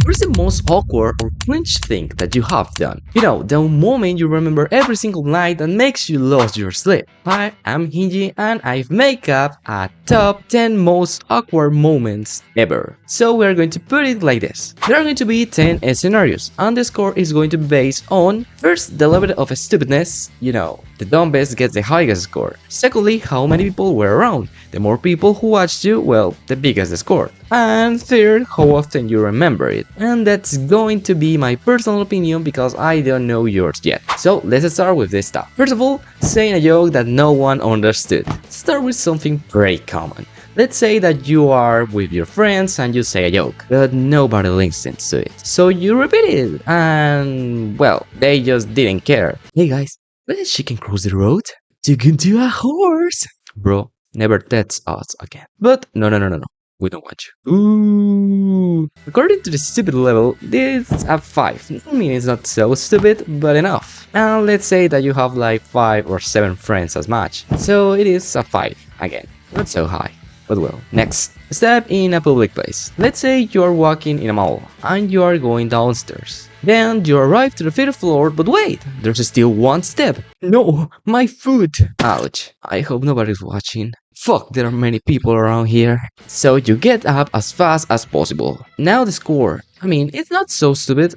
What's the most awkward or cringe thing that you have done? You know, the moment you remember every single night that makes you lose your sleep. Hi, I'm Hinji and I've made up a top 10 most awkward moments ever. So we're going to put it like this. There are going to be 10 scenarios and the score is going to be based on first the level of stupidness, you know, the dumbest gets the highest score. Secondly, how many people were around. The more people who watched you, well, the bigger the score. And third, how often you remember it. And that's going to be my personal opinion because I don't know yours yet. So let's start with this stuff. First of all, saying a joke that no one understood. Start with something pretty common. Let's say that you are with your friends and you say a joke, but nobody listens to it. So you repeat it, and well, they just didn't care. Hey guys, let a chicken cross the road? You can do a horse! Bro, never test us again. But no. We don't want you. Ooh. According to the stupid level, this is a 5. I mean, it's not so stupid, but enough. And let's say that you have like 5 or 7 friends as much. So it is a 5 again. Not so high. But well, next. Step in a public place. Let's say you are walking in a mall and you are going downstairs. Then you arrive to the 5th floor, but wait, there's still one step. No, my foot. Ouch. I hope nobody's watching. Fuck, there are many people around here. So you get up as fast as possible. Now the score. I mean, it's not so stupid.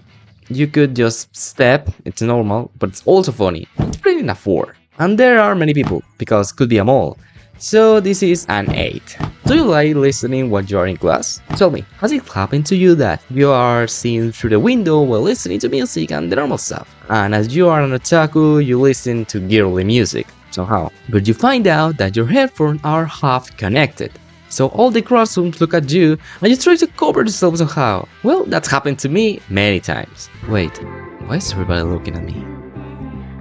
You could just step, it's normal, but it's also funny. It's pretty a 4. And there are many people, because could be a mall. So this is an 8. Do you like listening when you are in class? Tell me, has it happened to you that you are seeing through the window while listening to music and the normal stuff? And as you are an otaku, you listen to girly music, somehow. But you find out that your headphones are half connected. So all the classrooms look at you and you try to cover yourself somehow. Well, that's happened to me many times. Wait, why is everybody looking at me?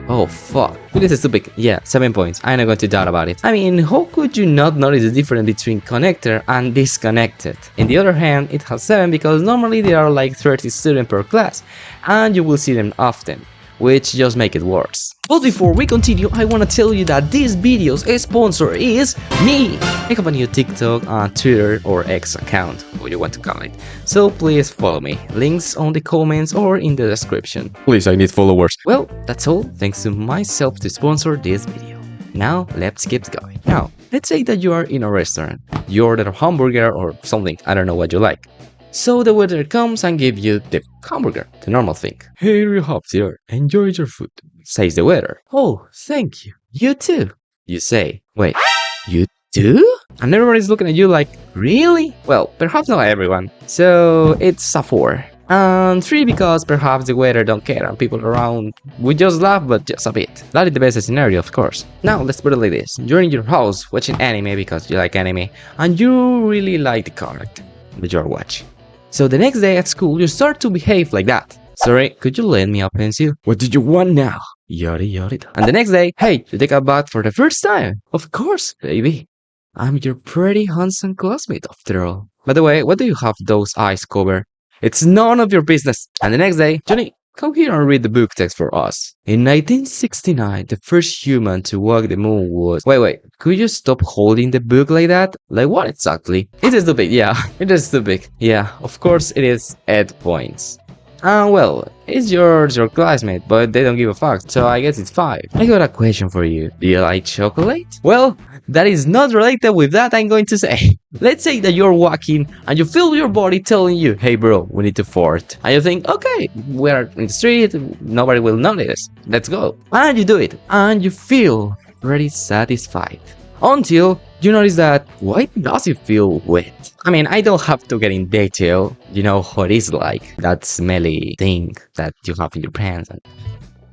Oh fuck, this is stupid. Yeah, 7 points, I'm not going to doubt about it. I mean, how could you not notice the difference between connected and disconnected? On the other hand, it has 7 because normally there are like 30 students per class, and you will see them often, which just make it worse. But before we continue, I want to tell you that this video's sponsor is me! I have a new TikTok, Twitter or X account, what you want to call it. So please follow me. Links on the comments or in the description. Please, I need followers. Well, that's all. Thanks to myself to sponsor this video. Now, let's keep going. Now, let's say that you are in a restaurant. You order a hamburger or something, I don't know what you like. So the waiter comes and gives you the hamburger, the normal thing. Here you have, sir. Enjoy your food, says the waiter. Oh, thank you. You too, you say. Wait, you too? And everybody's looking at you like, really? Well, perhaps not everyone. So it's a 4. And 3 because perhaps the waiter don't care and people around would just laugh, but just a bit. That is the best scenario, of course. Now let's put it like this. You're in your house watching anime because you like anime and you really like the character that you're watching. So the next day at school, you start to behave like that. Sorry, could you lend me a pencil? What do you want now? Yada yada. And the next day, hey, you take a bath for the first time. Of course, baby. I'm your pretty handsome classmate after all. By the way, what do you have those eyes covered? It's none of your business. And the next day, Johnny, come here and read the book text for us. In 1969, the first human to walk the moon was... Wait, could you stop holding the book like that? Like what exactly? It is stupid, yeah, it is stupid. Yeah, of course it is 8 points. Well, it's your classmate, but they don't give a fuck, so I guess it's 5. I got a question for you. Do you like chocolate? Well, that is not related with that I'm going to say. Let's say that you're walking and you feel your body telling you, hey bro, we need to fart. And you think, okay, we're in the street, nobody will notice, let's go. And you do it, and you feel pretty satisfied. Until you notice that, why does it feel wet? I mean, I don't have to get in detail, you know how it is like, that smelly thing that you have in your pants. And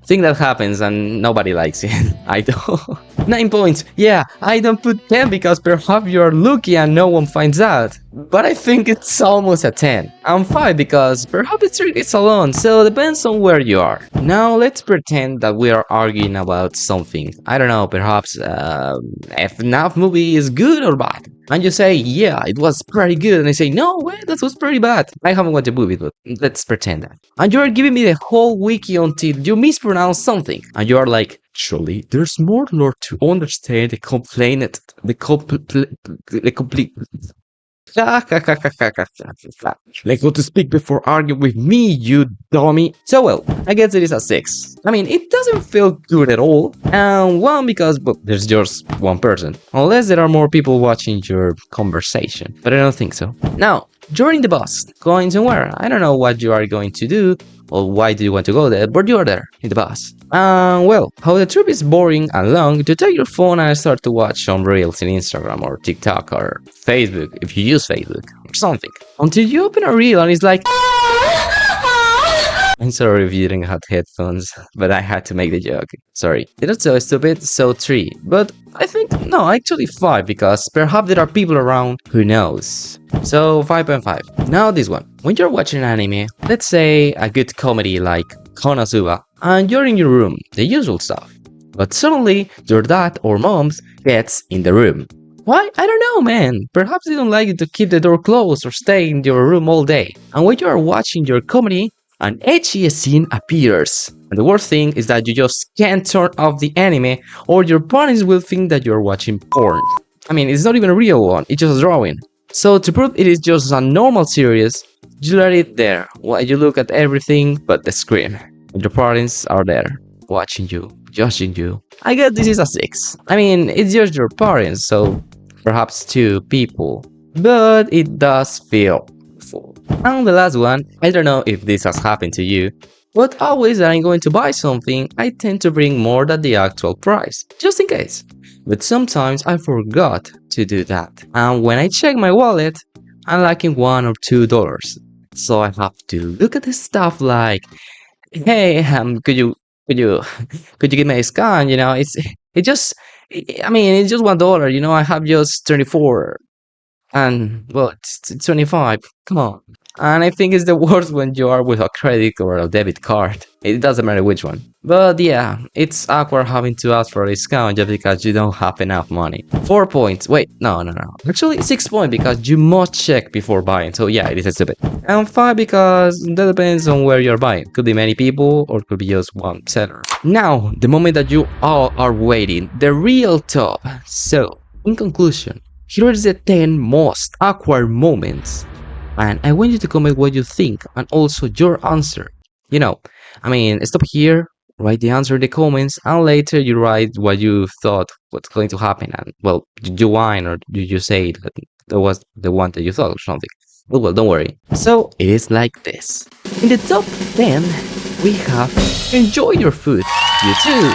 thing that happens and nobody likes it. I don't. 9 points. Yeah, I don't put 10 because perhaps you're lucky and no one finds out. But I think it's almost a 10. And 5 because perhaps the trick is alone, so it depends on where you are. Now let's pretend that we are arguing about something. I don't know, perhaps FNAF movie is good or bad. And you say, yeah, it was pretty good. And I say, no, wait, that was pretty bad. I haven't watched the movie, but let's pretend that. And you're giving me the whole wiki until you mispronounce something. And you are like, actually, there's more lore to understand the complete Like go to speak before arguing with me, you dummy. So well, I guess it is a 6. I mean, it doesn't feel good at all. And one, because well, there's just one person. Unless there are more people watching your conversation. But I don't think so. Now, during the bus, going somewhere. I don't know what you are going to do or why do you want to go there, but you are there in the bus. Well, how the trip is boring and long, you take your phone and start to watch some reels in Instagram or TikTok or Facebook, if you use Facebook, or something. Until you open a reel and it's like... I'm sorry if you didn't have headphones, but I had to make the joke. Sorry. It's not so stupid, so 3. But I think, no, actually 5, because perhaps there are people around who knows. So 5.5. Now this one. When you're watching an anime, let's say a good comedy like Konosuba, and you're in your room, the usual stuff. But suddenly, your dad or mom gets in the room. Why? I don't know, man. Perhaps they don't like you to keep the door closed or stay in your room all day. And when you are watching your comedy, an ecchi scene appears. And the worst thing is that you just can't turn off the anime or your parents will think that you're watching porn. I mean, it's not even a real one, it's just a drawing. So to prove it is just a normal series, you let it there while you look at everything but the screen. And your parents are there, watching you, judging you. I guess this is a 6. I mean, it's just your parents, so perhaps 2 people. But it does feel full. And the last one, I don't know if this has happened to you, but always that I'm going to buy something, I tend to bring more than the actual price, just in case. But sometimes I forgot to do that. And when I check my wallet, I'm lacking $1 or $2. So I have to look at the stuff like, hey, could you, could you give me a scan? You know, it just, I mean, it's just $1. You know, I have just 24. And well, it's 25. Come on. And I think it's the worst when you are with a credit or a debit card. It doesn't matter which one. But yeah, it's awkward having to ask for a discount just because you don't have enough money. 4 points. Wait, no. Actually, 6 points because you must check before buying. So yeah, it is stupid. And 5 because that depends on where you're buying. Could be many people or could be just one seller. Now, the moment that you all are waiting, the real top. So, in conclusion, here is the 10 most awkward moments. And I want you to comment what you think and also your answer. You know, I mean, stop here, write the answer in the comments, and later you write what you thought was going to happen. And well, did you whine or did you say that was the one that you thought or something? Well, don't worry. So it is like this. In the top 10, we have enjoy your food. You too.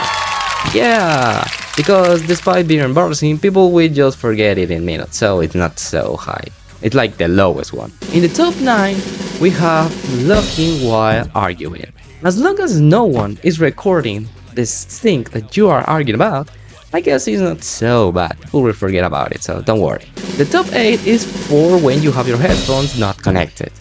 Yeah, because despite being embarrassing, people will just forget it in minutes, so it's not so high. It's like the lowest one. In the top 9, we have laughing while arguing. As long as no one is recording this thing that you are arguing about, I guess it's not so bad. People will forget about it, so don't worry. The top 8 is for when you have your headphones not connected.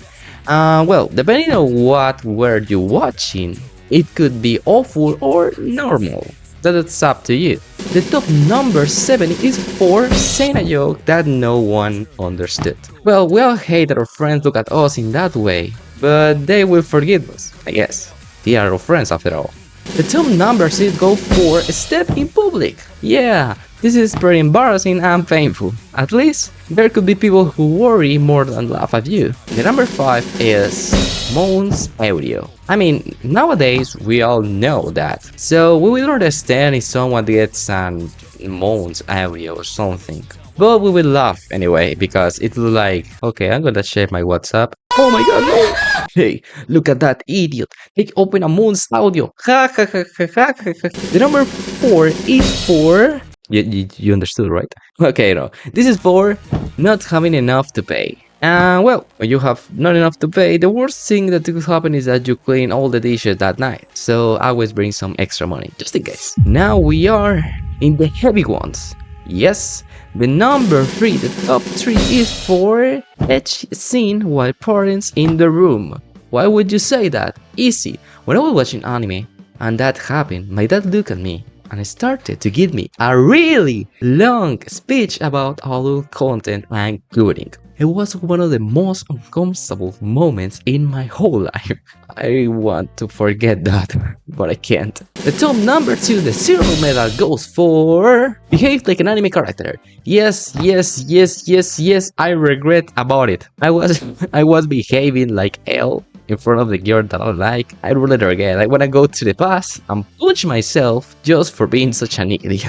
Well, depending on what were you watching, it could be awful or normal. That's up to you. The top number 7 is for saying a joke that no one understood. Well, we all hate that our friends look at us in that way, but they will forgive us, I guess. They are our friends after all. The top number 6 go for step in public. Yeah, this is pretty embarrassing and painful. At least, there could be people who worry more than laugh at you. The number 5 is moans audio. I mean, nowadays we all know that. So we will understand if someone gets an moans audio or something. But we will laugh anyway, because it's like, okay, I'm gonna share my WhatsApp. Oh my god, no! Hey, look at that idiot. They open a moans audio. Ha ha ha ha ha ha. The number 4 is for... You understood, right? Okay, no. This is for not having enough to pay. Well, when you have not enough to pay, the worst thing that could happen is that you clean all the dishes that night. So always bring some extra money, just in case. Now we are in the heavy ones. Yes, the number 3, the top 3 is for edge scene while parents in the room. Why would you say that? Easy. When I was watching anime and that happened, my dad looked at me and started to give me a really long speech about adult content and coding. It was one of the most uncomfortable moments in my whole life. I want to forget that, but I can't. The top number 2, the silver medal, goes for behave like an anime character. Yes, yes, yes, yes, yes, I regret about it. I was behaving like L in front of the girl that I like. I really regret. I wanna go to the past and punch myself just for being such an idiot.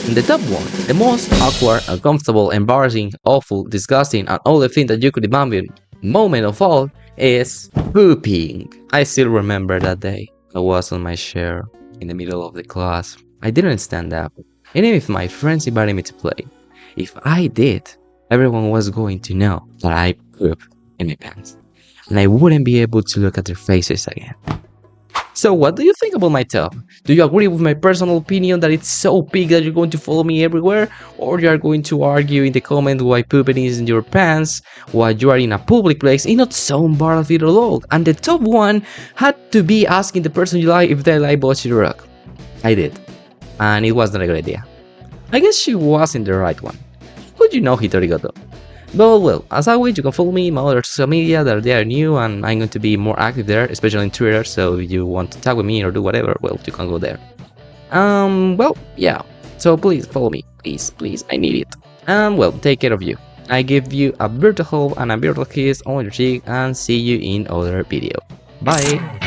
In the top 1, the most awkward, uncomfortable, embarrassing, awful, disgusting, and all the things that you could imagine moment of all is pooping. I still remember that day. I was on my chair in the middle of the class. I didn't stand up. Even if my friends invited me to play, if I did, everyone was going to know that I pooped in my pants. And I wouldn't be able to look at their faces again. So what do you think about my top? Do you agree with my personal opinion that it's so big that you're going to follow me everywhere? Or you are going to argue in the comment why pooping is in your pants, while you are in a public place? It's not so embarrassing at all. And the top 1 had to be asking the person you like if they like Bocce Rock. I did. And it wasn't a good idea. I guess she wasn't the right one. Who'd you know Hitorigoto? But well, as always, you can follow me in my other social media that they are new and I'm going to be more active there, especially on Twitter, so if you want to talk with me or do whatever, well, you can go there. Well, yeah, so please follow me, please, I need it. Well, take care of you. I give you a virtual hug and a virtual kiss on your cheek and see you in other video. Bye!